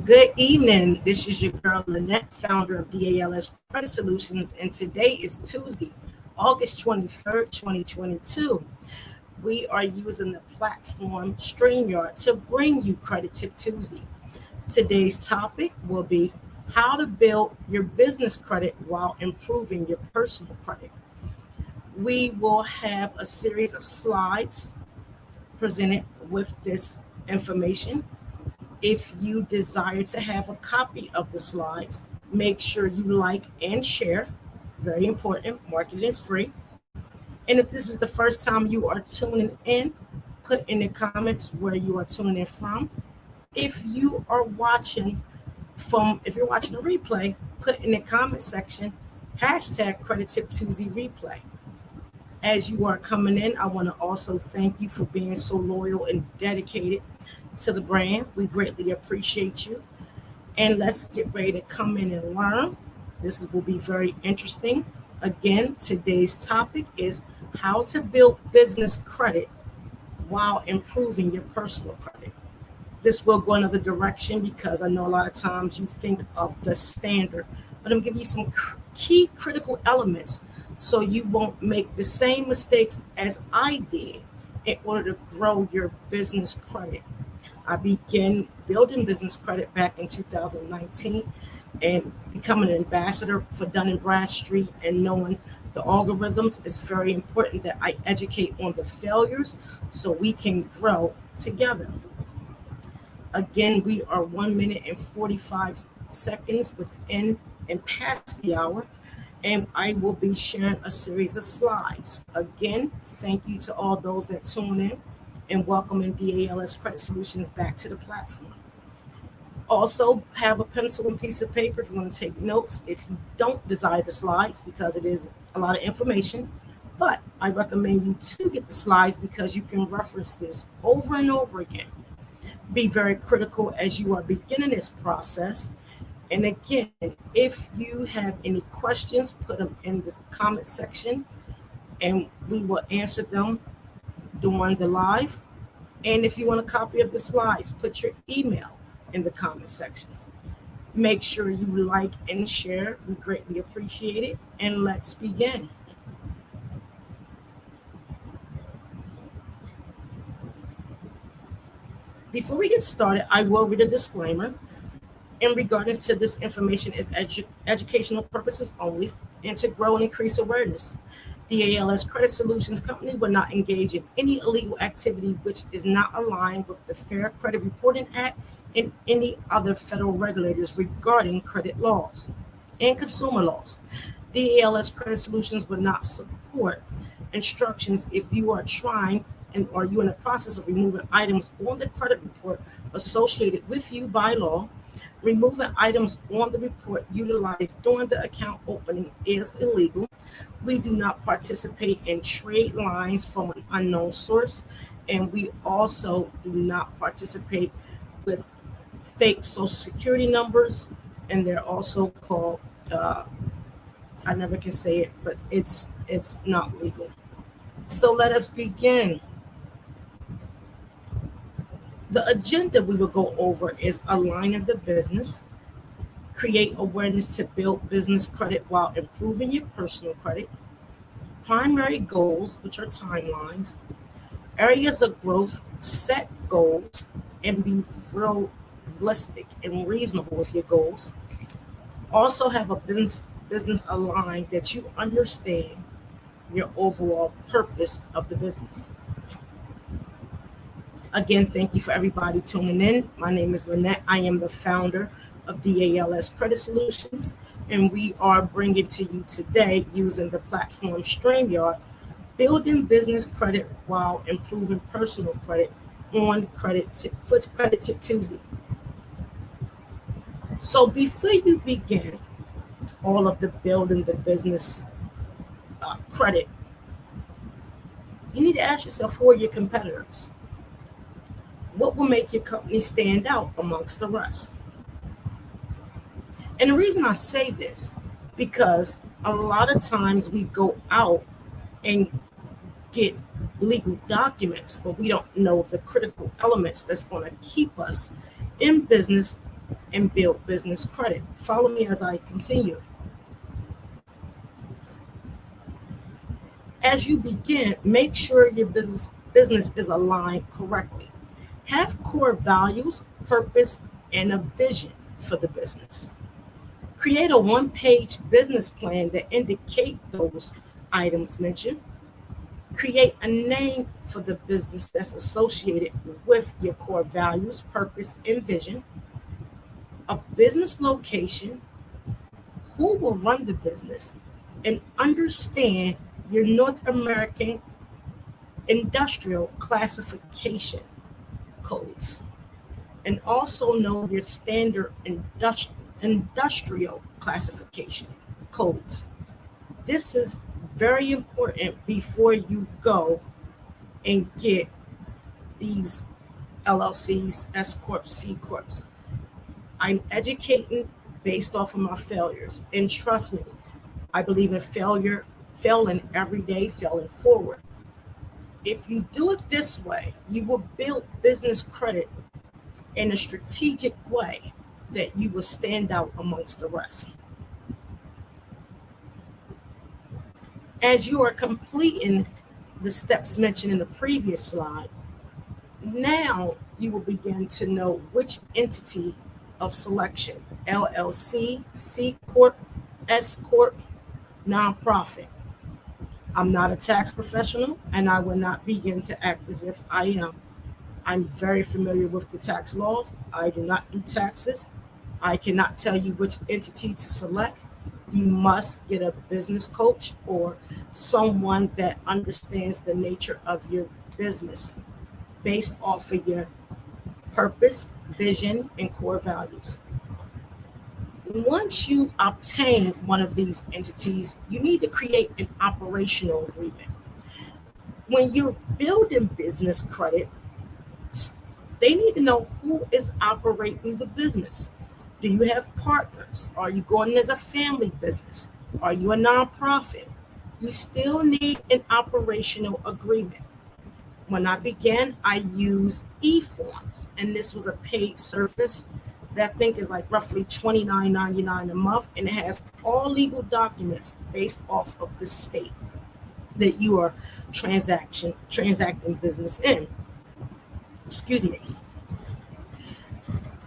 Good evening. This is your girl Lynette, founder of DALS Credit Solutions, and today is Tuesday, August 23rd, 2022. We are using the platform StreamYard to bring you Credit Tip Tuesday. Today's topic will be how to build your business credit while improving your personal credit. We will have a series of slides presented with this information. If you desire to have a copy of the slides, make sure you like and share. Very important, marketing is free. And if this is the first time you are tuning in, put in the comments where you are tuning in from. If you're watching a replay, put in the comment section hashtag Credit Tip Tuesday replay. As you are coming in, I want to also thank you for being so loyal and dedicated to the brand. We greatly appreciate you. And let's get ready to come in and learn. Will be very interesting. Again, today's topic is how to build business credit while improving your personal credit. This will go another direction because I know a lot of times you think of the standard, but I'm giving you some key critical elements so you won't make the same mistakes as I did in order to grow your business credit. I began building business credit back in 2019 and becoming an ambassador for Dun& Bradstreet and knowing the algorithms is very important that I educate on the failures so we can grow together. Again, we are 1 minute and 45 seconds within and past the hour, and I will be sharing a series of slides. Again, thank you to all those that tune in and welcoming DALS Credit Solutions back to the platform. Also, have a pencil and piece of paper if you want to take notes. If you don't desire the slides, because it is a lot of information, but I recommend you to get the slides because you can reference this over and over again. Be very critical as you are beginning this process. And again, if you have any questions, put them in the comment section and we will answer them during the live. And if you want a copy of the slides, put your email in the comment sections. Make sure you like and share. We greatly appreciate it. And let's begin. Before we get started, I will read a disclaimer. In regards to this information is educational purposes only and to grow and increase awareness. The ALS Credit Solutions Company will not engage in any illegal activity which is not aligned with the Fair Credit Reporting Act and any other federal regulators regarding credit laws and consumer laws. The ALS Credit Solutions will not support instructions if you are trying and are you in the process of removing items on the credit report associated with you by law. Removing items on the report utilized during the account opening is illegal. We do not participate in trade lines from an unknown source, and we also do not participate with fake social security numbers, and they're also called, I never can say it, but it's not legal. So let us begin. The agenda we will go over is aligning the business, create awareness to build business credit while improving your personal credit, primary goals, which are timelines, areas of growth, set goals, and be realistic and reasonable with your goals. Also have a business aligned that you understand your overall purpose of the business. Again, thank you for everybody tuning in. My name is Lynette. I am the founder of DALS Credit Solutions, and we are bringing to you today using the platform StreamYard, building business credit while improving personal credit on Credit Tip Tuesday. So before you begin all of the building the business credit, you need to ask yourself, who are your competitors? What will make your company stand out amongst the rest? And the reason I say this, because a lot of times we go out and get legal documents, but we don't know the critical elements that's going to keep us in business and build business credit. Follow me as I continue. As you begin, make sure your business is aligned correctly. Have core values, purpose, and a vision for the business. Create a one-page business plan that indicate those items mentioned. Create a name for the business that's associated with your core values, purpose, and vision. A business location, who will run the business, and understand your North American industrial classification codes, and also know your standard industrial classification codes. This is very important before you go and get these LLCs, S Corps, C Corps. I'm educating based off of my failures. And trust me, I believe in failure, failing every day, failing forward. If you do it this way, you will build business credit in a strategic way that you will stand out amongst the rest. As you are completing the steps mentioned in the previous slide, now you will begin to know which entity of selection, LLC, C Corp, S Corp, nonprofit. I'm not a tax professional, and I will not begin to act as if I am. I'm very familiar with the tax laws. I do not do taxes. I cannot tell you which entity to select. You must get a business coach or someone that understands the nature of your business based off of your purpose, vision, and core values. Once you obtain one of these entities, you need to create an operational agreement. When you're building business credit, they need to know who is operating the business. Do you have partners? Are you going as a family business? Are you a nonprofit? You still need an operational agreement. When I began, I used eForms, and this was a paid service that I think is like roughly $29.99 a month, and it has all legal documents based off of the state that you are transacting business in. Excuse me.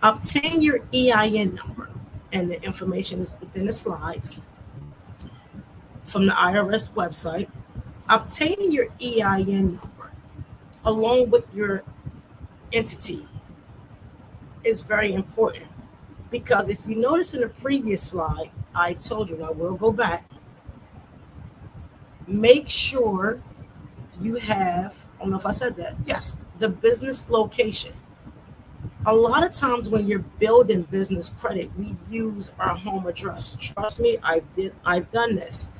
Obtain your EIN number, and the information is within the slides from the IRS website. Obtaining your EIN number along with your entity is very important, because if you notice in the previous slide, I told you, and I will go back, make sure you have, I don't know if I said that, yes, the business location. A lot of times when you're building business credit, we use our home address. Trust me, I've done this.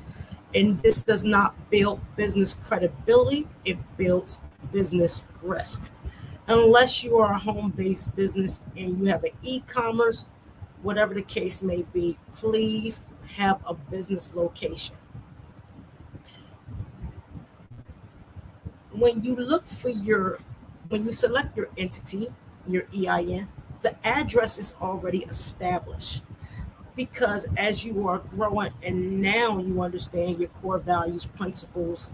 And this does not build business credibility, it builds business risk. Unless you are a home-based business and you have an e-commerce, whatever the case may be, please have a business location. When you select your entity, your EIN, the address is already established, because as you are growing and now you understand your core values, principles,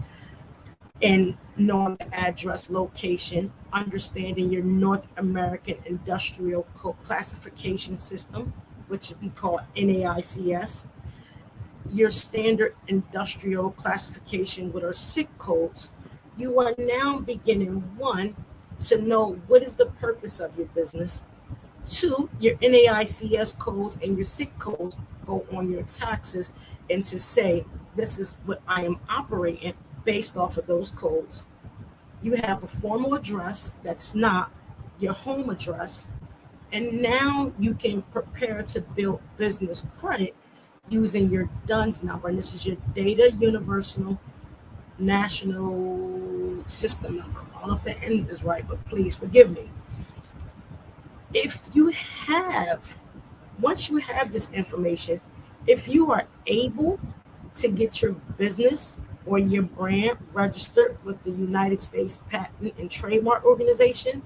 and knowing the address location, understanding your North American Industrial Classification System, which we call NAICS, your standard industrial classification with our SIC codes, you are now beginning, one, to know what is the purpose of your business. Two, your NAICS codes and your SIC codes go on your taxes, and to say, this is what I am operating based off of those codes. You have a formal address that's not your home address, and now you can prepare to build business credit using your DUNS number, and this is your Data Universal National System number. I don't know if the end is right, but please forgive me. Once you have this information, if you are able to get your business or your brand registered with the United States Patent and Trademark Organization,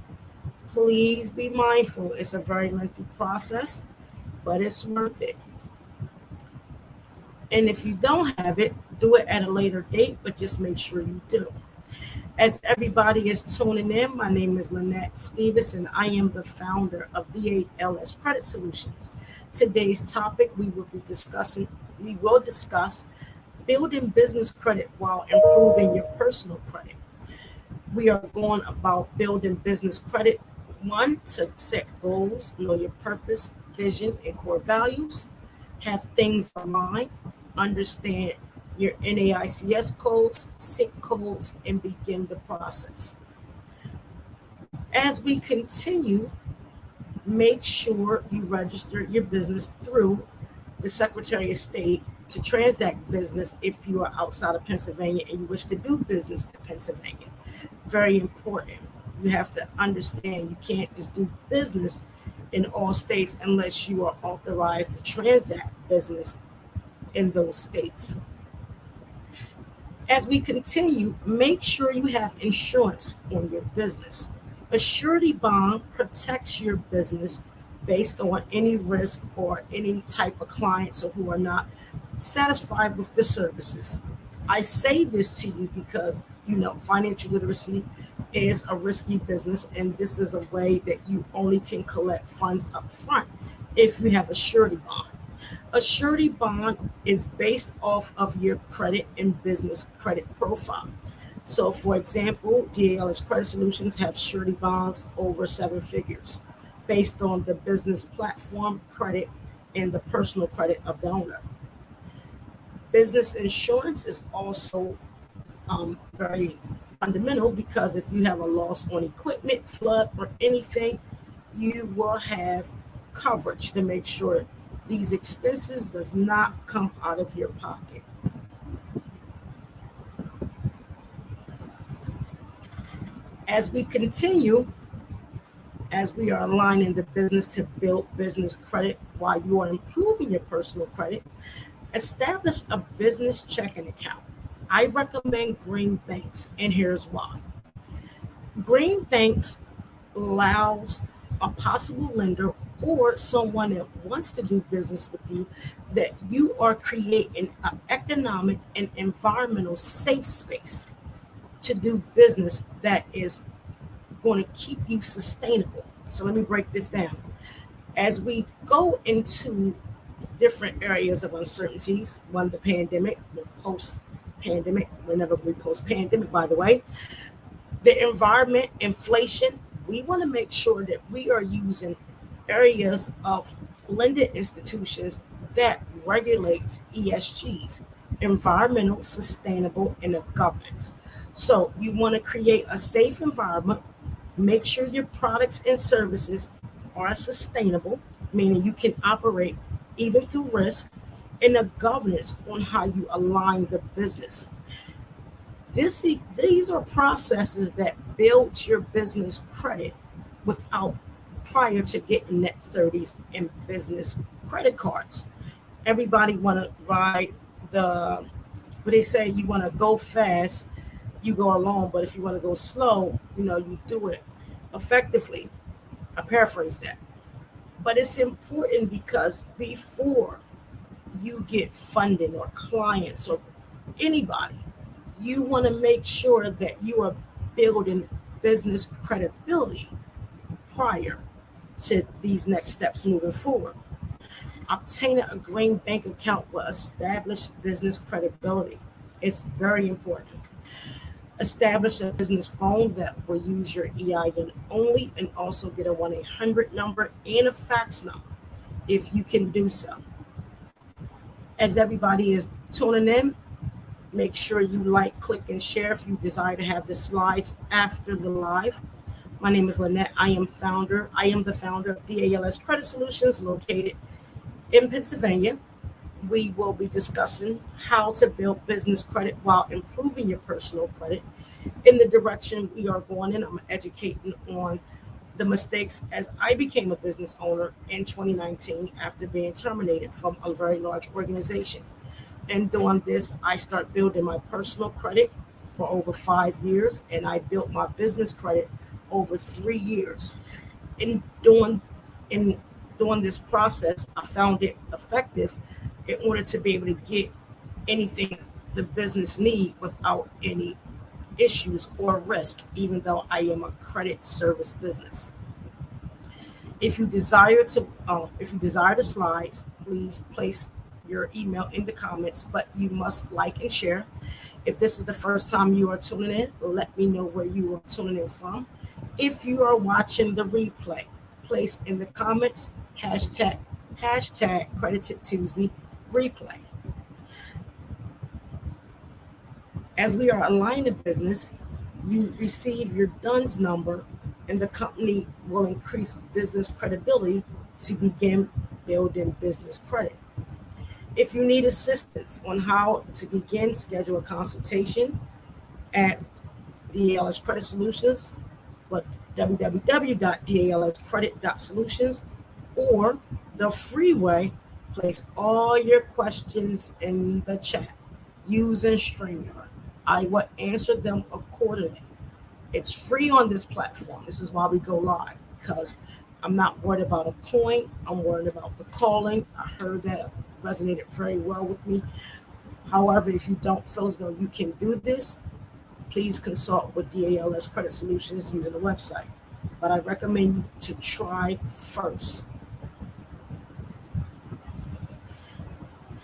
please be mindful. It's a very lengthy process. but it's worth it. And if you don't have it, do it at a later date, but just make sure you do. As everybody is tuning in, my name is Lynette Stevens, and I am the founder of DALS Credit Solutions. Today's topic we will discuss building business credit while improving your personal credit. We are going about building business credit. One, to set goals, know your purpose, vision, and core values, have things aligned, understand your NAICS codes, SIC codes, and begin the process. As we continue, make sure you register your business through the Secretary of State to transact business if you are outside of Pennsylvania and you wish to do business in Pennsylvania. Very important. You have to understand you can't just do business in all states unless you are authorized to transact business in those states. As we continue, make sure you have insurance on your business. A surety bond protects your business based on any risk or any type of clients or who are not satisfied with the services. I say this to you because financial literacy is a risky business, and this is a way that you only can collect funds up front if you have a surety bond. A surety bond is based off of your credit and business credit profile. So, for example, DALS Credit Solutions have surety bonds over 7 figures based on the business platform credit and the personal credit of the owner. Business insurance is also very fundamental because if you have a loss on equipment, flood, or anything, you will have coverage to make sure these expenses does not come out of your pocket. As we continue, as we are aligning the business to build business credit while you are improving your personal credit, establish a business checking account. I recommend Green Banks, and here's why. Green Banks allows a possible lender or someone that wants to do business with you that you are creating an economic and environmental safe space to do business that is going to keep you sustainable. So let me break this down. As we go into different areas of uncertainties, one, the pandemic, the post-pandemic, whenever we post-pandemic, by the way, the environment, inflation, we want to make sure that we are using areas of lending institutions that regulates ESGs, environmental, sustainable, and governance. So you want to create a safe environment, make sure your products and services are sustainable, meaning you can operate even through risk, and a governance on how you align the business. These are processes that build your business credit without prior to getting net 30s in business credit cards. Everybody want to ride what they say, you want to go fast, you go along, but if you want to go slow, you do it effectively. I paraphrase that. But it's important because before you get funding or clients or anybody, you want to make sure that you are building business credibility prior to these next steps moving forward. Obtaining a Green Bank account will establish business credibility. It's very important. Establish a business phone that will use your EIN only and also get a 1-800 number and a fax number if you can do so. As everybody is tuning in, make sure you like, click, and share if you desire to have the slides after the live. My name is Lynette. I am the founder of DALS Credit Solutions located in Pennsylvania. We will be discussing how to build business credit while improving your personal credit. In the direction we are going in, I'm educating on the mistakes as I became a business owner in 2019 after being terminated from a very large organization. And doing this, I start building my personal credit for over 5 years, and I built my business credit over 3 years. In during this process, I found it effective in order to be able to get anything the business need without any issues or risk, even though I am a credit service business. If you desire the slides, please place your email in the comments, but you must like and share. If this is the first time you are tuning in, let me know where you are tuning in from. If you are watching the replay, place in the comments hashtag Credit Tip Tuesday replay. As we are aligning the business, you receive your DUNS number, and the company will increase business credibility to begin building business credit. If you need assistance on how to begin, schedule a consultation at DALS Credit Solutions, but www.dalscredit.solutions, or the freeway, place all your questions in the chat using StreamYard. I will answer them accordingly. It's free on this platform. This is why we go live, because I'm not worried about a coin. I'm worried about the calling. I heard that resonated very well with me. However, if you don't feel as though you can do this, please consult with DALS Credit Solutions using the website. But I recommend you to try first.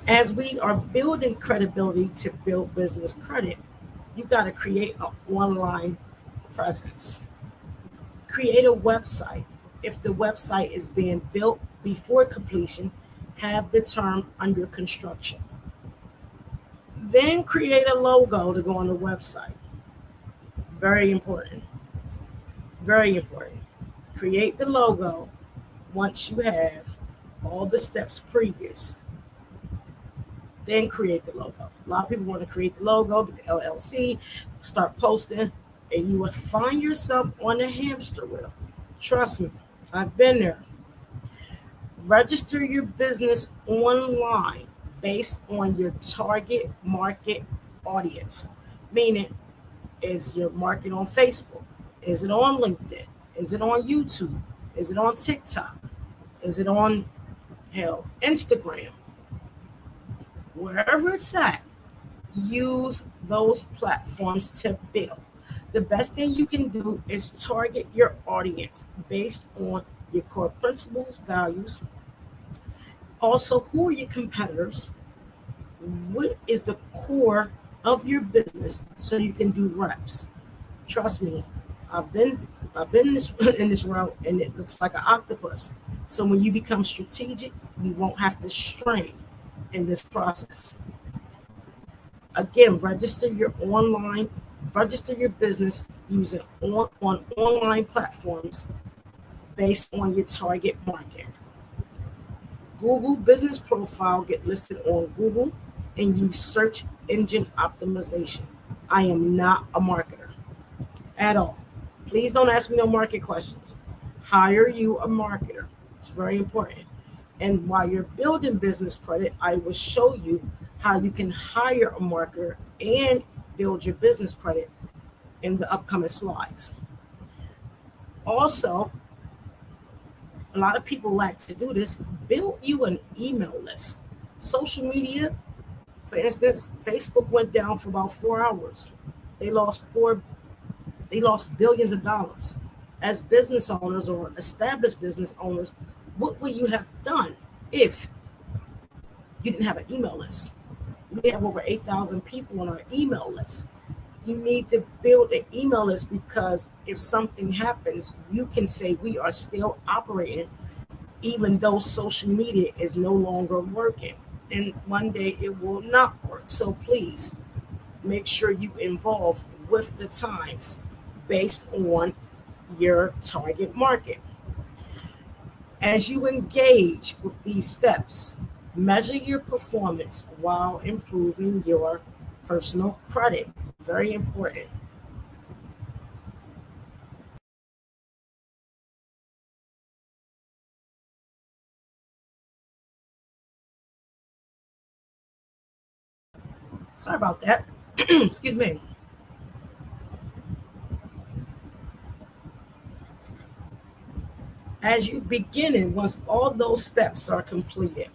As we are building credibility to build business credit, you got to create an online presence. Create a website. If the website is being built before completion, have the term under construction. Then create a logo to go on the website. Very important. Very important. Create the logo once you have all the steps previous. Then create the logo. A lot of people want to create the logo, get the LLC, start posting, and you will find yourself on a hamster wheel. Trust me, I've been there. Register your business online based on your target market audience. Meaning, is your market on Facebook? Is it on LinkedIn? Is it on YouTube? Is it on TikTok? Is it on Instagram? Wherever it's at, use those platforms to build. The best thing you can do is target your audience based on your core principles, values. Also, who are your competitors? What is the core of your business so you can do reps? Trust me, I've been in this route, and it looks like an octopus. So when you become strategic, you won't have to strain in this process. Again, register your business using on online platforms based on your target market. Google business profile, get listed on Google, and use search engine optimization. I am not a marketer at all. Please don't ask me no market questions. Hire you a marketer. It's very important. And while you're building business credit, I will show you how you can hire a marketer and build your business credit in the upcoming slides. Also, a lot of people like to do this. Build you an email list. Social media, for instance, Facebook went down for about 4 hours. They lost billions of dollars. As business owners or established business owners, what would you have done if you didn't have an email list? We have over 8,000 people on our email list. You need to build an email list, because if something happens, you can say we are still operating even though social media is no longer working. And one day it will not work. So please make sure you involve with the times based on your target market. As you engage with these steps, measure your performance while improving your personal credit. Very important. Sorry about that. Excuse me. As you begin it, once all those steps are completed,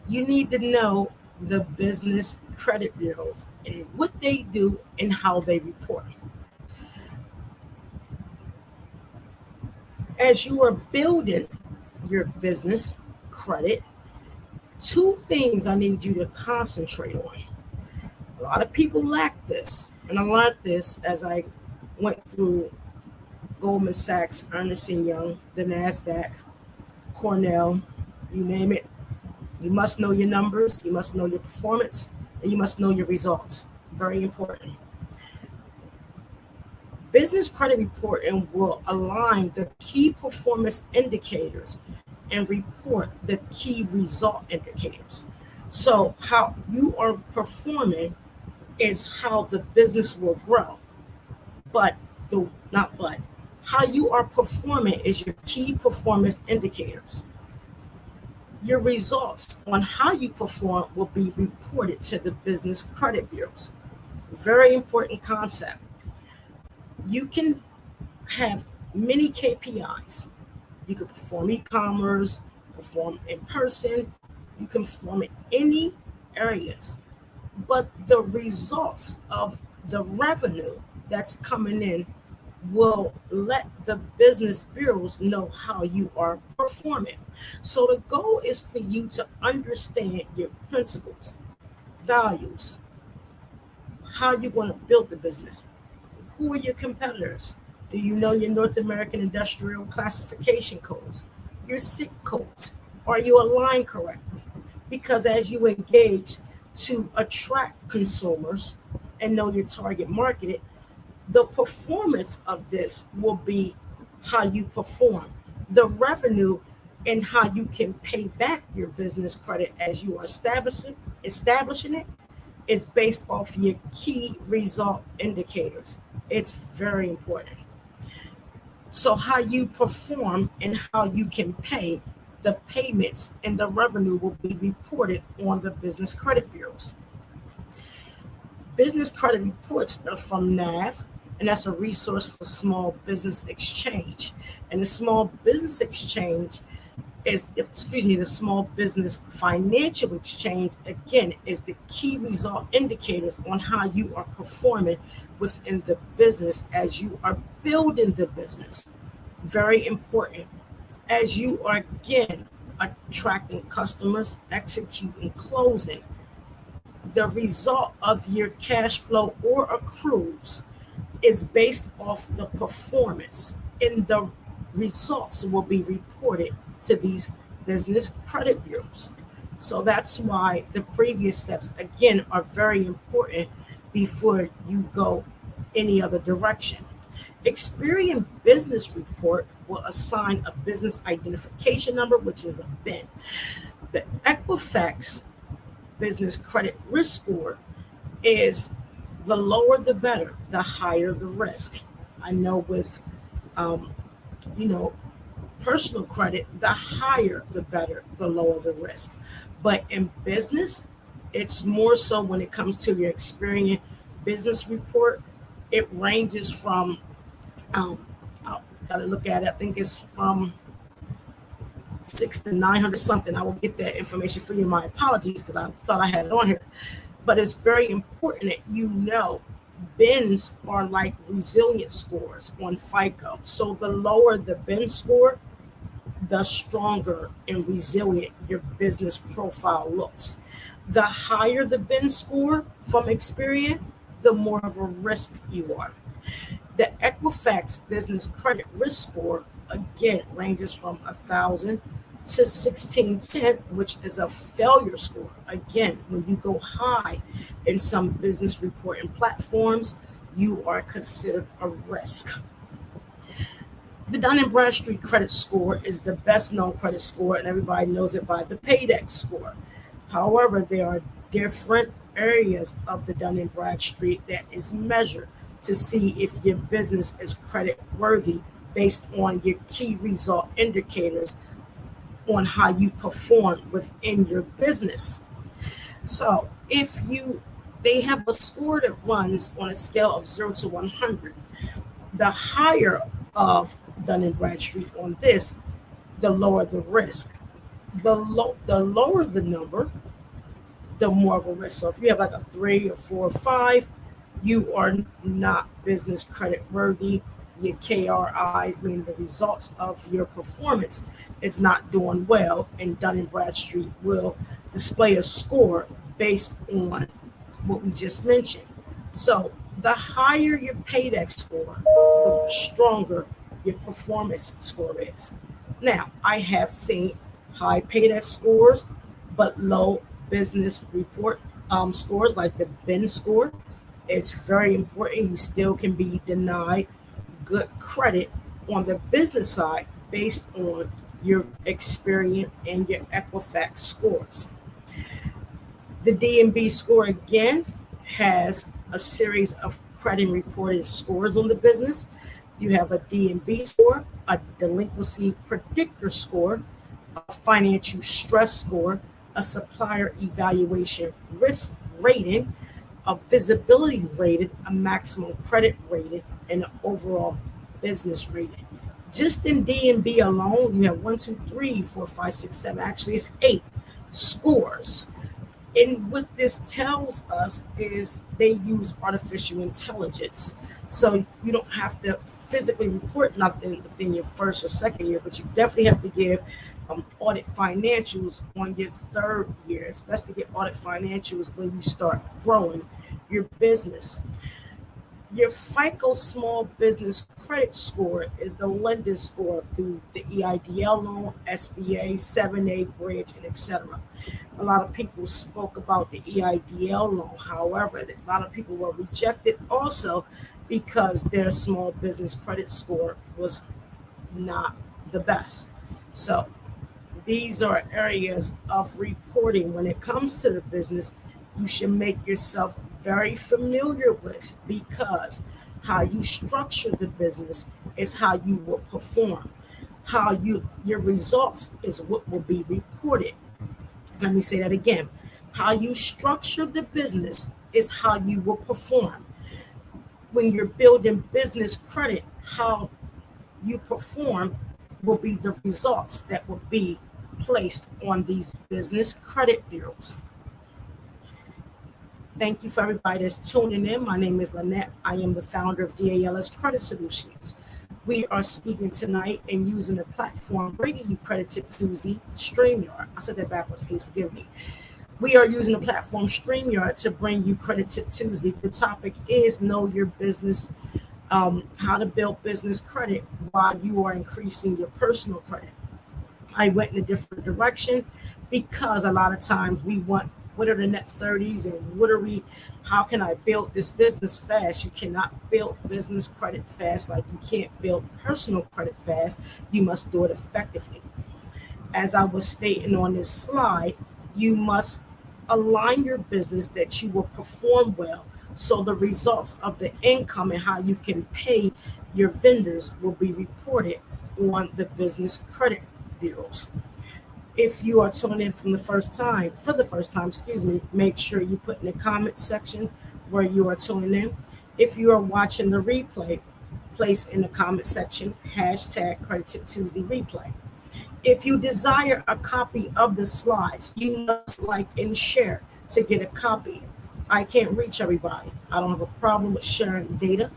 you need to know the business credit bureaus and what they do and how they report. As you are building your business credit, two things I need you to concentrate on. A lot of people lack this, and I learned this as I went through Goldman Sachs, Ernst & Young, the NASDAQ, Cornell, you name it. You must know your numbers, you must know your performance, and you must know your results. Very important. Business credit reporting will align the key performance indicators and report the key result indicators. So how you are performing is how the business will grow. But how you are performing is your key performance indicators. Your results on how you perform will be reported to the business credit bureaus. Very important concept. You can have many KPIs. You can perform e-commerce, perform in person, you can perform in any areas. But the results of the revenue that's coming in will let the business bureaus know how you are performing. So the goal is for you to understand your principles, values, how you're going to build the business. Who are your competitors? Do you know your North American Industrial Classification codes, your SIC codes? Are you aligned correctly? Because as you engage to attract consumers and know your target market, the performance of this will be how you perform. The revenue and how you can pay back your business credit as you are establishing it is based off your key result indicators. It's very important. So how you perform and how you can pay, the payments and the revenue will be reported on the business credit bureaus. Business credit reports are from NAV, and that's a resource for Small Business Exchange. And the Small Business Exchange the Small Business Financial Exchange, again, is the key result indicators on how you are performing within the business as you are building the business. Very important. As you are, again, attracting customers, executing, closing, the result of your cash flow or accruals is based off the performance, and the results will be reported to these business credit bureaus. So that's why the previous steps, again, are very important before you go any other direction. Experian Business Report will assign a business identification number, which is a BIN. The Equifax Business Credit Risk Score is the lower the better, the higher the risk. I know with, personal credit, the higher the better, the lower the risk. But in business, it's more so when it comes to your Experian Business Report, it ranges from, I've got to look at it, I think it's from 600 to 900 something. I will get that information for you. My apologies, because I thought I had it on here. But it's very important that you know BINs are like resilience scores on FICO. So the lower the BIN score, the stronger and resilient your business profile looks. The higher the BIN score from Experian, the more of a risk you are. The Equifax Business Credit Risk Score, again, ranges from 1,000 to 1610, which is a failure score. Again, when you go high in some business reporting platforms, you are considered a risk. The Dun & Bradstreet credit score is the best known credit score, and everybody knows it by the Paydex score. However, there are different areas of the Dun & Bradstreet that is measured to see if your business is credit worthy based on your key result indicators on how you perform within your business. So they have a score that runs on a scale of 0 to 100. The higher of Dun & Bradstreet on this, the lower the risk. The lower the number, the more of a risk. So if you have like a 3 or 4 or 5, you are not business credit worthy. Your KRIs, meaning the results of your performance, is not doing well, and Dun & Bradstreet will display a score based on what we just mentioned. So the higher your paydex score, the stronger your performance score is. Now, I have seen high paydex scores, but low business report scores, like the BIN score. It's very important. You still can be denied good credit on the business side based on your Experian and your Equifax scores. The D&B score again has a series of credit reported scores on the business. You have a D&B score, a delinquency predictor score, a financial stress score, a supplier evaluation risk rating, a visibility rating, a maximum credit rating, and an overall business rating. Just in D&B alone, you have 1, 2, 3, 4, 5, 6, 7. Actually, it's 8 scores. And what this tells us is they use artificial intelligence. So you don't have to physically report nothing within your first or second year, but you definitely have to give audit financials on your third year. It's best to get audit financials when you start growing your business. Your FICO Small Business Credit Score is the lending score through the EIDL loan, SBA, 7A bridge, and etc. A lot of people spoke about the EIDL loan. However, a lot of people were rejected also because their small business credit score was not the best. So these are areas of reporting when it comes to the business you should make yourself very familiar with, because how you structure the business is how you will perform. Your results is what will be reported. Let me say that again. How you structure the business is how you will perform. When you're building business credit, how you perform will be the results that will be placed on these business credit bureaus. Thank you for everybody that's tuning in. My name is Lynette. I am the founder of DALS Credit Solutions. We are speaking tonight and using the platform bringing you Credit Tip Tuesday, StreamYard. I said that backwards, please forgive me. We are using the platform StreamYard to bring you Credit Tip Tuesday. The topic is Know Your Business, how to build business credit while you are increasing your personal credit. I went in a different direction because a lot of times we want, what are the net 30s and how can I build this business fast? You cannot build business credit fast like you can't build personal credit fast. You must do it effectively. As I was stating on this slide, you must align your business that you will perform well, so the results of the income and how you can pay your vendors will be reported on the business credit bureaus. If you are tuning in for the first time, make sure you put in the comment section where you are tuning in. If you are watching the replay, place in the comment section hashtag Credit Tip Tuesday replay. If you desire a copy of the slides, you must like and share to get a copy. I can't reach everybody. I don't have a problem with sharing data.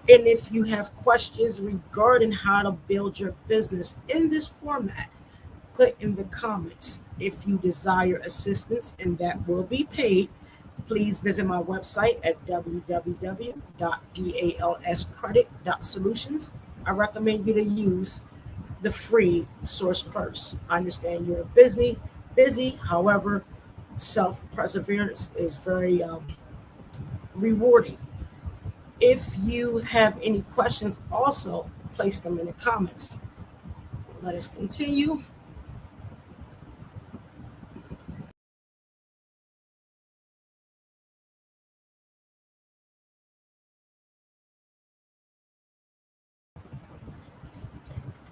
And if you have questions regarding how to build your business in this format, put in the comments. If you desire assistance, and that will be paid, please visit my website at www.dalscredit.solutions. I recommend you to use the free source first. I understand you're busy. However, self-perseverance is very rewarding. If you have any questions, also place them in the comments. Let us continue.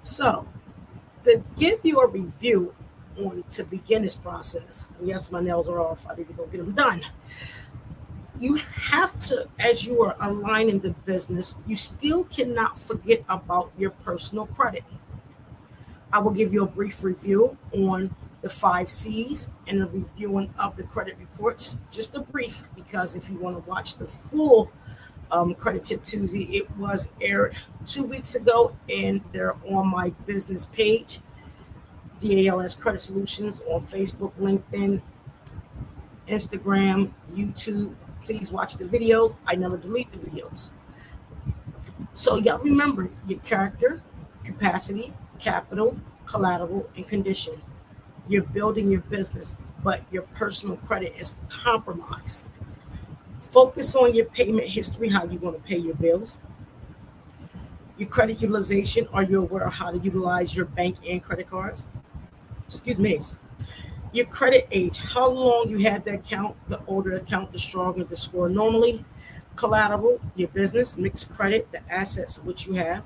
So, to give you a review on to begin this process, and yes, my nails are off. I need to go get them done. You have to, as you are aligning the business, you still cannot forget about your personal credit. I will give you a brief review on the 5 C's and a reviewing of the credit reports. Just a brief, because if you want to watch the full Credit Tip Tuesday, it was aired 2 weeks ago, and they're on my business page, DALS Credit Solutions, on Facebook, LinkedIn, Instagram, YouTube. Please watch the videos. I never delete the videos. So y'all remember your character, capacity, capital, collateral, and condition. You're building your business, but your personal credit is compromised. Focus on your payment history, how you're going to pay your bills. Your credit utilization, are you aware of how to utilize your bank and credit cards? Excuse me. Your credit age, how long you had the account. The older account, the stronger the score normally. Collateral, your business, mixed credit, the assets which you have.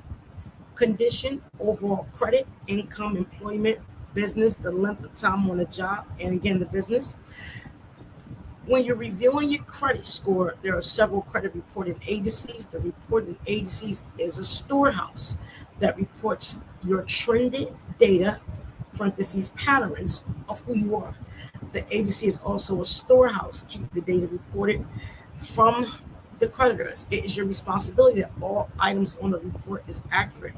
Condition, overall credit, income, employment, business, the length of time on a job, and again, the business. When you're reviewing your credit score, there are several credit reporting agencies. The reporting agencies is a storehouse that reports your trended data, parentheses, patterns of who you are. The agency is also a storehouse, keep the data reported from the creditors. It is your responsibility that all items on the report is accurate.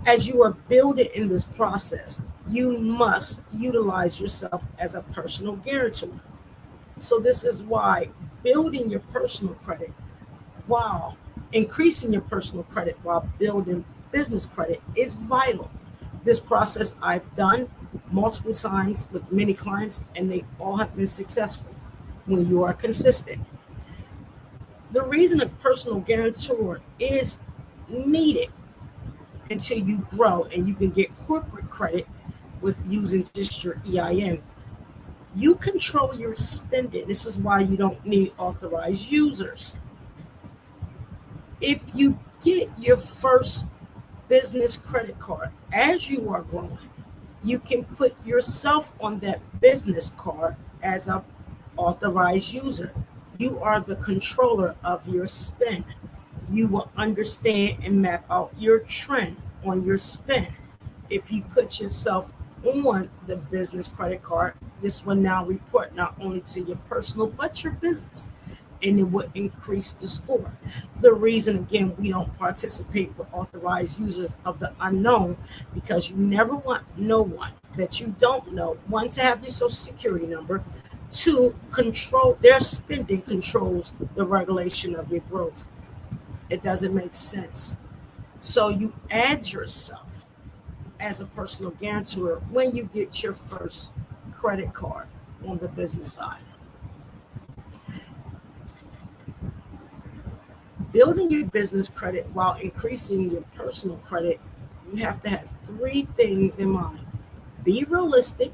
As you are building in this process, you must utilize yourself as a personal guarantor. So this is why building your personal credit while increasing your personal credit while building business credit is vital. This process I've done multiple times with many clients, and they all have been successful when you are consistent. The reason a personal guarantor is needed until you grow and you can get corporate credit with using just your EIN. You control your spending. This is why you don't need authorized users. If you get your first business credit card as you are growing, you can put yourself on that business card as an authorized user. You are the controller of your spend. You will understand and map out your trend on your spend. If you put yourself on the business credit card, this will now report not only to your personal but your business, and it will increase the score. The reason, again, we don't participate with authorized users of the unknown, because you never want no one that you don't know, one, to have your social security number, two, control their spending controls the regulation of your growth. It doesn't make sense. So you add yourself as a personal guarantor when you get your first credit card on the business side. Building your business credit while increasing your personal credit, you have to have 3 things in mind. Be realistic,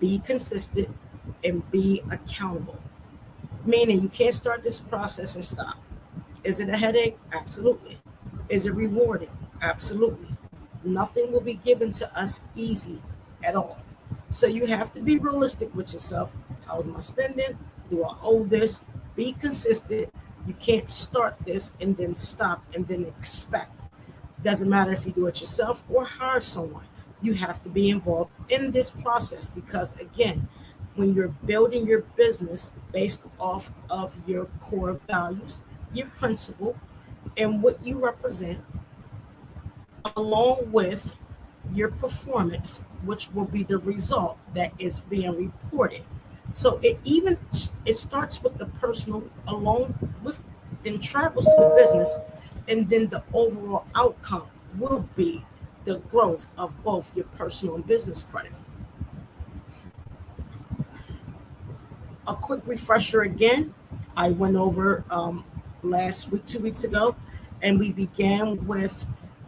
be consistent, and be accountable. Meaning you can't start this process and stop. Is it a headache? Absolutely. Is it rewarding? Absolutely. Nothing will be given to us easy at all. So you have to be realistic with yourself. How's my spending? Do I owe this? Be consistent. You can't start this and then stop and then expect. Doesn't matter if you do it yourself or hire someone. You have to be involved in this process, because again, when you're building your business based off of your core values, your principle, and what you represent, along with your performance, which will be the result that is being reported. So it starts with the personal, along with, then travels to the business, and then the overall outcome will be the growth of both your personal and business credit. A quick refresher again, I went over last week, 2 weeks ago, and we began with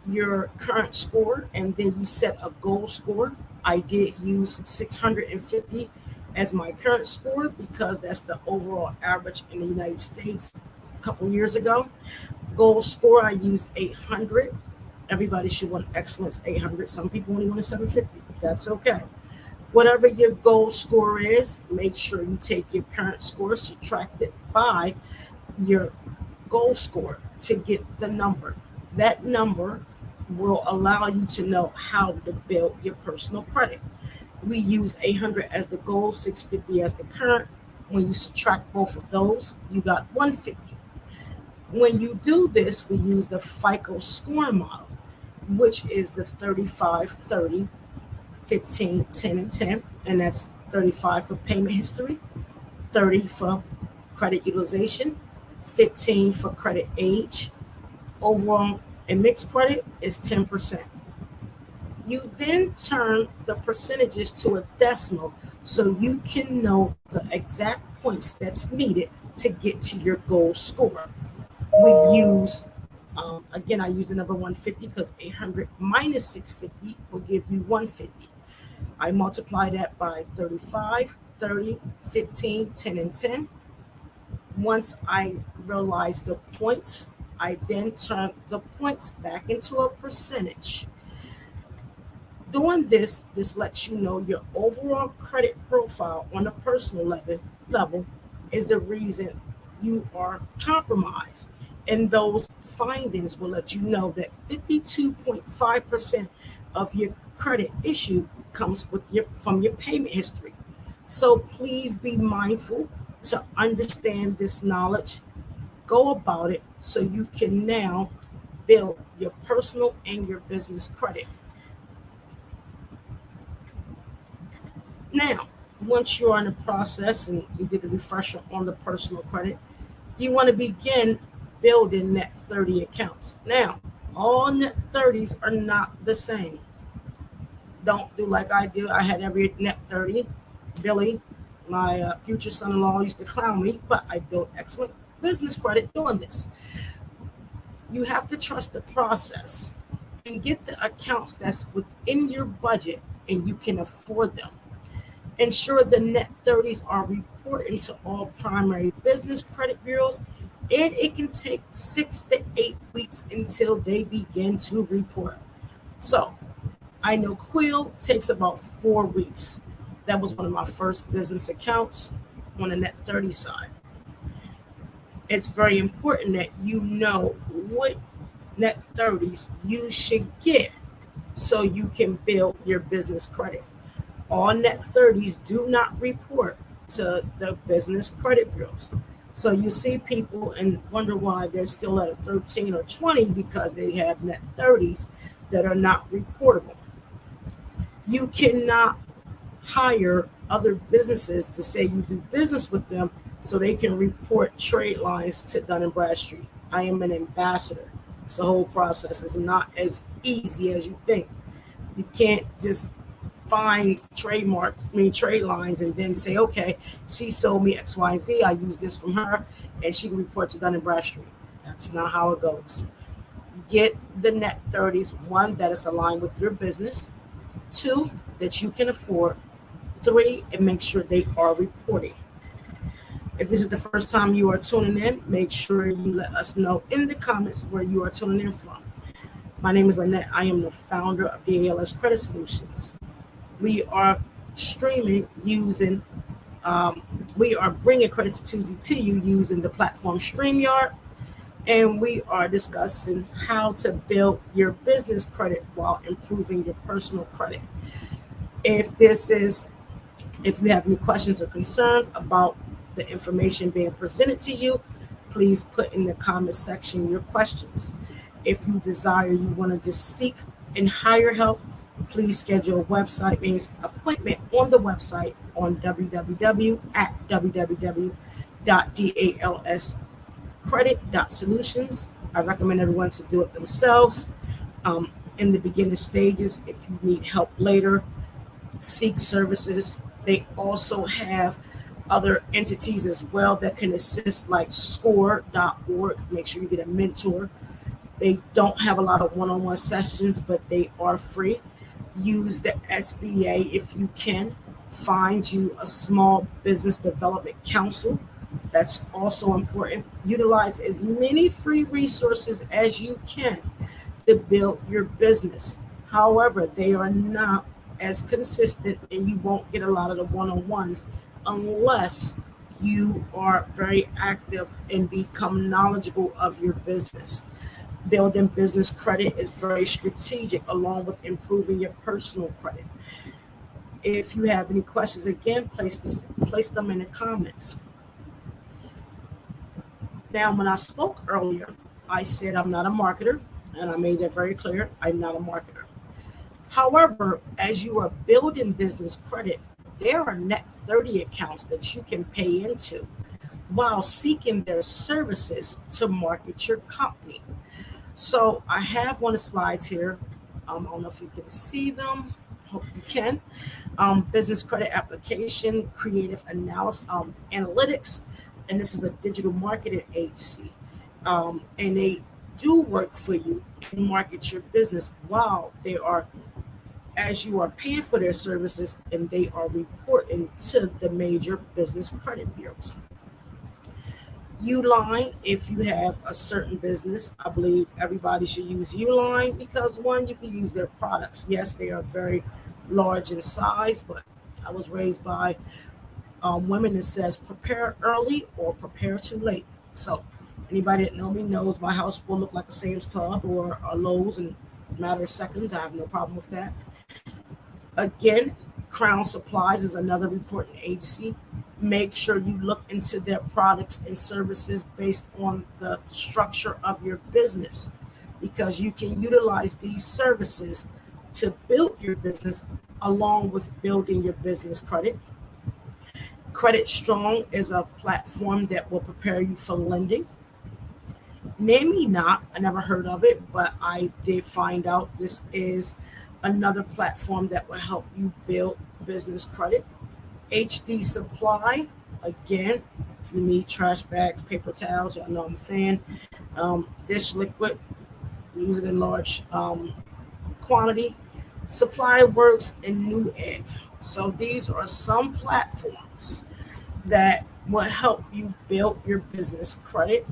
your current score, and then you set a goal score. I did use 650 as my current score because that's the overall average in the United States a couple years ago. Goal score, I use 800. Everybody should want excellence 800. Some people only want a 750. That's okay. Whatever your goal score is, make sure you take your current score, subtract it by your goal score to get the number. That number will allow you to know how to build your personal credit. We use 800 as the goal, 650 as the current. When you subtract both of those, you got 150. When you do this, we use the FICO scoring model, which is the 35, 30, 15, 10, and 10. And that's 35 for payment history, 30 for credit utilization, 15 for credit age. Overall, and mixed credit is 10%. You then turn the percentages to a decimal so you can know the exact points that's needed to get to your goal score. We use, again, I use the number 150 because 800 minus 650 will give you 150. I multiply that by 35, 30, 15, 10, and 10. Once I realize the points, I then turn the points back into a percentage. Doing this lets you know your overall credit profile on a personal level is the reason you are compromised. And those findings will let you know that 52.5% of your credit issue comes from your payment history. So please be mindful to understand this knowledge, go about it so you can now build your personal and your business credit. Now, once you're in the process and you did a refresher on the personal credit, you want to begin building net 30 accounts. Now, all net 30s are not the same. Don't do like I do. I had every net 30. Billy, my future son-in-law, used to clown me, but I built excellent business credit doing this. You have to trust the process and get the accounts that's within your budget and you can afford them. Ensure the net 30s are reporting to all primary business credit bureaus, and it can take 6 to 8 weeks until they begin to report. So I know Quill takes about 4 weeks. That was one of my first business accounts on the net 30 side. It's very important that you know what net 30s you should get so you can build your business credit. All net 30s do not report to the business credit bureaus. So you see people and wonder why they're still at a 13 or 20 because they have net 30s that are not reportable. You cannot hire other businesses to say you do business with them so they can report trade lines to Dun & Bradstreet. I am an ambassador. It's a whole process. It's not as easy as you think. You can't just find trade lines and then say, okay, she sold me X, Y, Z. I use this from her and she can report to Dun & Bradstreet. That's not how it goes. Get the net 30s, one, that is aligned with your business, two, that you can afford, three, and make sure they are reporting. If this is the first time you are tuning in, make sure you let us know in the comments where you are tuning in from. My name is Lynette. I am the founder of DALS Credit Solutions. We are streaming using, we are bringing Credit Tip Tuesday to you using the platform StreamYard, and we are discussing how to build your business credit while improving your personal credit. If you have any questions or concerns about the information being presented to you, please put in the comment section your questions. If you desire, you want to just seek and hire help, please schedule a website-based appointment on the website on www.dalscredit.solutions. I recommend everyone to do it themselves in the beginning stages. If you need help later, seek services. They also have other entities as well that can assist, like score.org. Make sure you get a mentor. They don't have a lot of one-on-one sessions, but they are free. Use the SBA if you can. Find you a small business development council. That's also important. Utilize as many free resources as you can to build your business. However, they are not as consistent, and you won't get a lot of the one-on-ones unless you are very active and become knowledgeable of your business. Building business credit is very strategic along with improving your personal credit. If you have any questions, again, place them in the comments. Now, when I spoke earlier, I said I'm not a marketer, and I made that very clear. I'm not a marketer. However, as you are building business credit, there are net 30 accounts that you can pay into while seeking their services to market your company. So I have one of the slides here. I don't know if you can see them. Hope you can. Business credit application, creative analysis, analytics, and this is a digital marketing agency. And they do work for you and market your business while they are, as you are paying for their services, and they are reporting to the major business credit bureaus. Uline, if you have a certain business, I believe everybody should use Uline because one, you can use their products. Yes, they are very large in size, but I was raised by women that says prepare early or prepare too late. So anybody that know me knows my house will look like a Sam's Club or a Lowe's in a matter of seconds. I have no problem with that. Again, Crown Supplies is another important agency. Make sure you look into their products and services based on the structure of your business, because you can utilize these services to build your business along with building your business credit. Credit Strong is a platform that will prepare you for lending. Name Me Not, I never heard of it, but I did find out this is another platform that will help you build business credit. HD Supply, again, if you need trash bags, paper towels, y'all know I'm a fan. Dish liquid, use it in large quantity. Supply Works and Newegg. So these are some platforms that will help you build your business credit.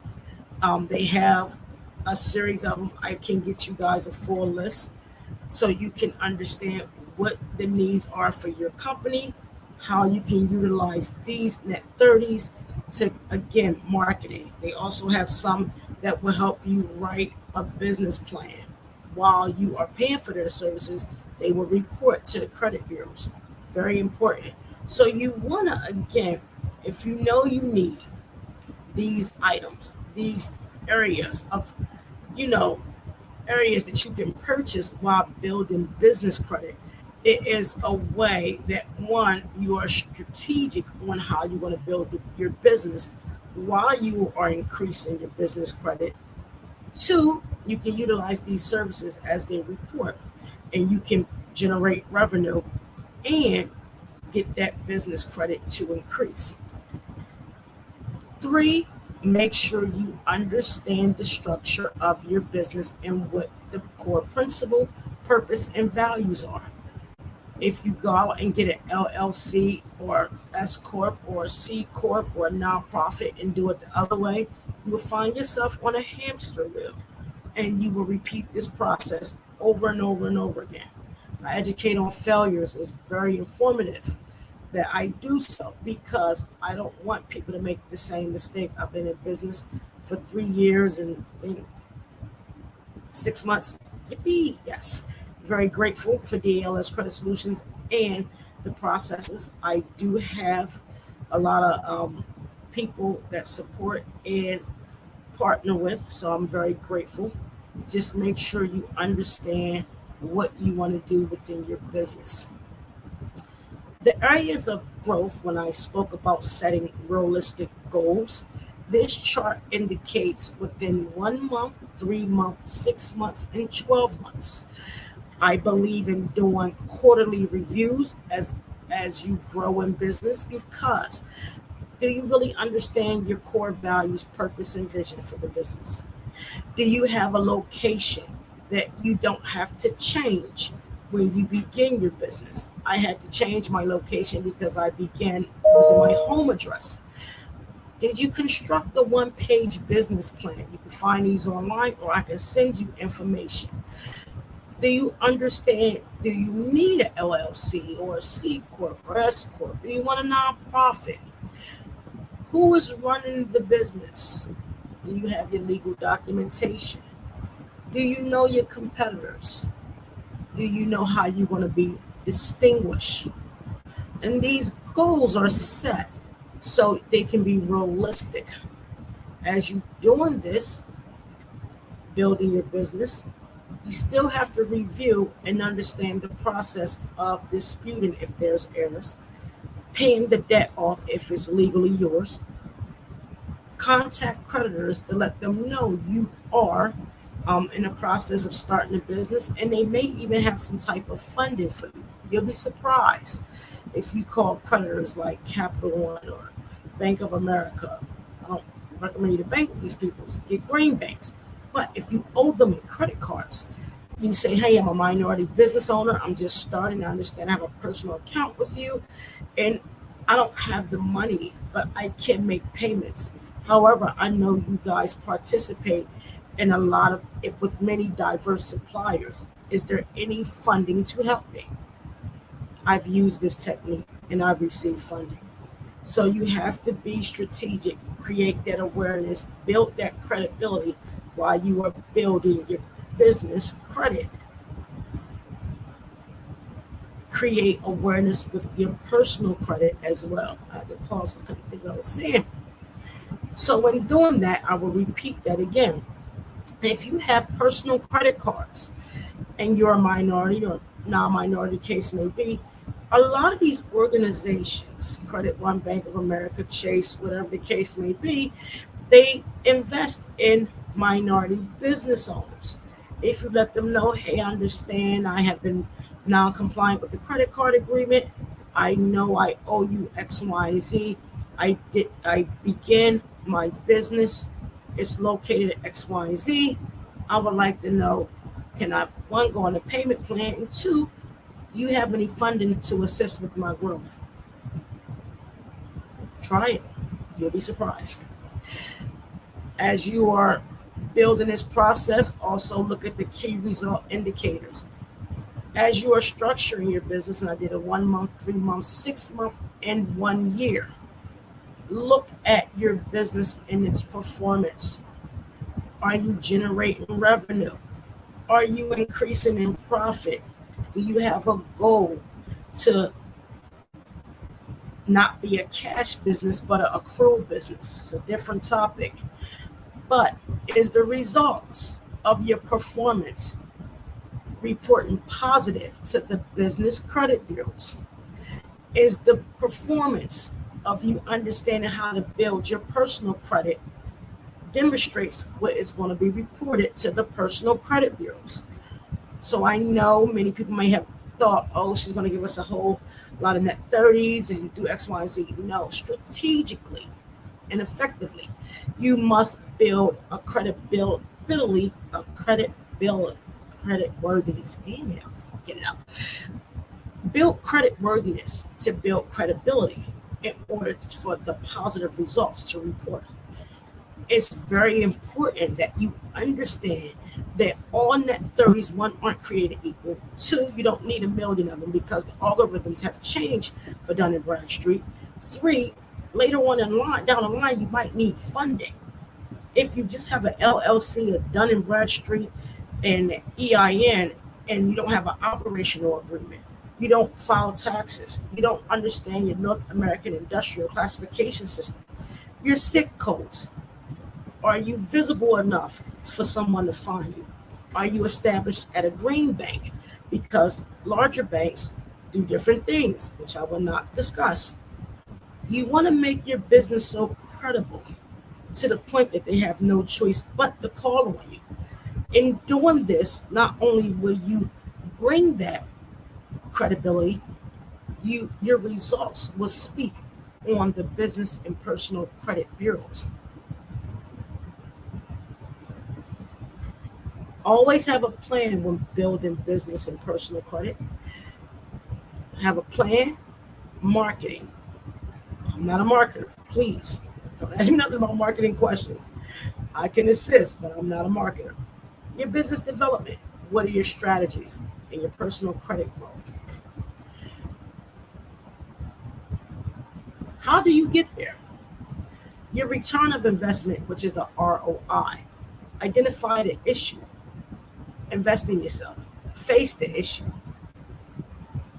They have a series of them. I can get you guys a full list so you can understand what the needs are for your company, how you can utilize these net 30s to, again, marketing. They also have some that will help you write a business plan. While you are paying for their services, they will report to the credit bureaus. Very important. So you want to, again, if you know you need these items, these areas of, areas that you can purchase while building business credit, it is a way that, one, you are strategic on how you want to build your business while you are increasing your business credit. Two, you can utilize these services as they report, and you can generate revenue and get that business credit to increase. Three, make sure you understand the structure of your business and what the core principle, purpose, and values are. If you go out and get an LLC or S Corp or C Corp or a nonprofit and do it the other way, you will find yourself on a hamster wheel, and you will repeat this process over and over and over again. I educate on failures is very informative that I do so because I don't want people to make the same mistake. I've been in business for 3 years and 6 months. Yippee! Yes. Very grateful for DLS Credit Solutions and the processes. I do have a lot of people that support and partner with, so I'm very grateful. Just make sure you understand what you want to do within your business. The areas of growth, when I spoke about setting realistic goals, this chart indicates within 1 month, 3 months, 6 months, and 12 months. I believe in doing quarterly reviews as you grow in business, because do you really understand your core values, purpose, and vision for the business? Do you have a location that you don't have to change when you begin your business? I had to change my location because I began using my home address. Did you construct the one-page business plan? You can find these online, or I can send you information. Do you understand? Do you need an LLC or a C Corp or S Corp? Do you want a nonprofit? Who is running the business? Do you have your legal documentation? Do you know your competitors? Do you know how you're going to be distinguished? And these goals are set so they can be realistic. As you doing this, building your business, you still have to review and understand the process of disputing if there's errors, paying the debt off if it's legally yours, contact creditors to let them know you are in the process of starting a business, and they may even have some type of funding for you. You'll be surprised if you call creditors like Capital One or Bank of America. I don't recommend you to bank with these people. Get green banks. But if you owe them in credit cards, you can say, hey, I'm a minority business owner. I'm just starting. I understand I have a personal account with you, and I don't have the money, but I can make payments. However, I know you guys participate in a lot of it with many diverse suppliers. Is there any funding to help me? I've used this technique and I've received funding. So you have to be strategic, create that awareness, build that credibility while you are building your business credit. Create awareness with your personal credit as well. I had to pause, I couldn't think what I was saying. So when doing that, I will repeat that again. If you have personal credit cards and you're a minority or non-minority case may be, a lot of these organizations, Credit One, Bank of America, Chase, whatever the case may be, they invest in minority business owners. If you let them know, hey, I understand I have been non-compliant with the credit card agreement. I know I owe you X, Y, Z. I began my business. It's located at X, Y, Z. I would like to know, can I, one, go on a payment plan, and two, do you have any funding to assist with my growth? Try it. You'll be surprised. As you are building this process, also look at the key result indicators. As you are structuring your business, and I did a 1 month, 3 month, 6 month, and 1 year, look at your business and its performance. Are you generating revenue? Are you increasing in profit? Do you have a goal to not be a cash business, but an accrual business? It's a different topic. But is the results of your performance reporting positive to the business credit bureaus? Is the performance of you understanding how to build your personal credit demonstrates what is going to be reported to the personal credit bureaus? So I know many people may have thought, oh, she's going to give us a whole lot of net 30s and do X, Y, Z. No, strategically and effectively, you must build a credibility, credit worthiness. Damn it, I was going to get it out. Build credit worthiness to build credibility in order for the positive results to report. It's very important that you understand that all net 30s, one, aren't created equal. Two, you don't need a million of them because the algorithms have changed for Dun & Bradstreet. Three, later on down the line, you might need funding. If you just have an LLC, a Dun & Bradstreet, and EIN, and you don't have an operational agreement, you don't file taxes, you don't understand your North American Industrial Classification System, your SIC codes, are you visible enough for someone to find you? Are you established at a green bank? Because larger banks do different things, which I will not discuss. You want to make your business so credible to the point that they have no choice but to call on you. In doing this, not only will you bring that credibility, your results will speak on the business and personal credit bureaus. Always have a plan when building business and personal credit. Have a plan. Marketing. I'm not a marketer. Please don't ask me nothing about marketing questions. I can assist, but I'm not a marketer. Your business development. What are your strategies in your personal credit growth? How do you get there? Your return of investment, which is the ROI. Identify the issue. Invest in yourself. Face the issue.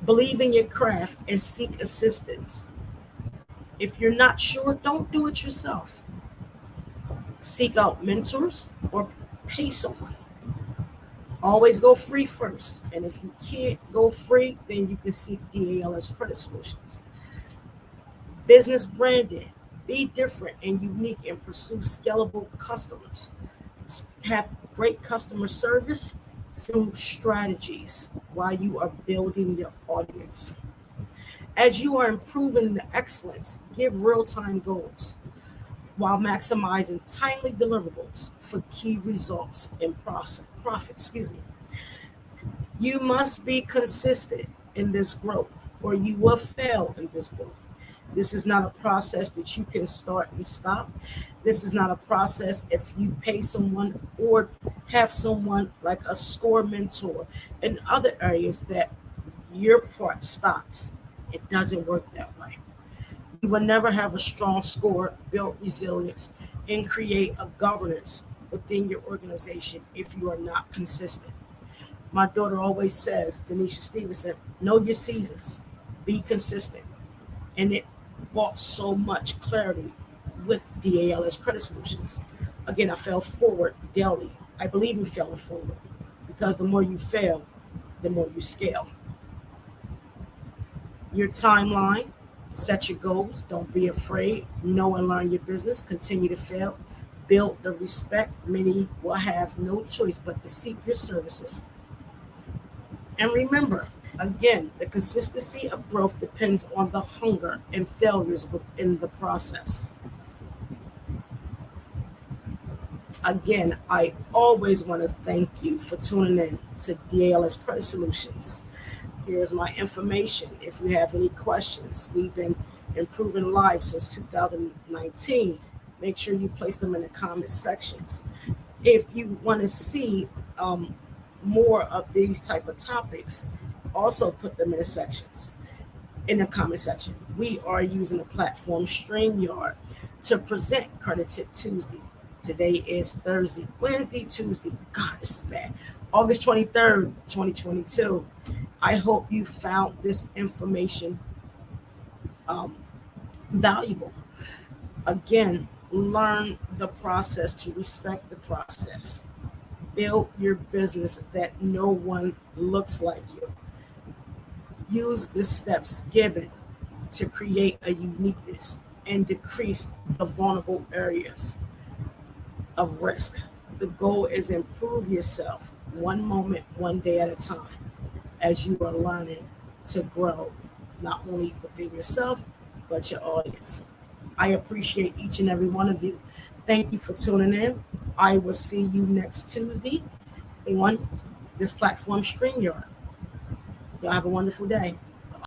Believe in your craft and seek assistance. If you're not sure, don't do it yourself. Seek out mentors or pay someone. Always go free first. And if you can't go free, then you can seek DALS Credit Solutions. Business branding. Be different and unique and pursue scalable customers. Have great customer service through strategies while you are building your audience. As you are improving the excellence, give real-time goals while maximizing timely deliverables for key results and profit. You must be consistent in this growth or you will fail in this growth. This is not a process that you can start and stop. This is not a process if you pay someone or have someone like a score mentor in other areas that your part stops. It doesn't work that way. You will never have a strong score, build resilience, and create a governance within your organization if you are not consistent. My daughter always says, Denisha Stevenson, know your seasons, be consistent. And it brought so much clarity with DALS Credit Solutions. Again, I fell forward daily. I believe in failing forward because the more you fail, the more you scale. Your timeline, set your goals, don't be afraid, know and learn your business, continue to fail, build the respect. Many will have no choice but to seek your services. And remember, again, the consistency of growth depends on the hunger and failures within the process. Again, I always want to thank you for tuning in to DALS Credit Solutions. Here's my information. If you have any questions, we've been improving lives since 2019. Make sure you place them in the comment sections. If you want to see more of these type of topics, also put them in the sections, in the comment section. We are using the platform StreamYard to present Credit Tip Tuesday. Today is Thursday, Wednesday, Tuesday. God, this is bad. August 23rd, 2022. I hope you found this information valuable. Again, learn the process to respect the process. Build your business that no one looks like you. Use the steps given to create a uniqueness and decrease the vulnerable areas of risk. The goal is improve yourself one moment, one day at a time as you are learning to grow not only within yourself, but your audience. I appreciate each and every one of you. Thank you for tuning in. I will see you next Tuesday on this platform, StreamYard. Y'all have a wonderful day.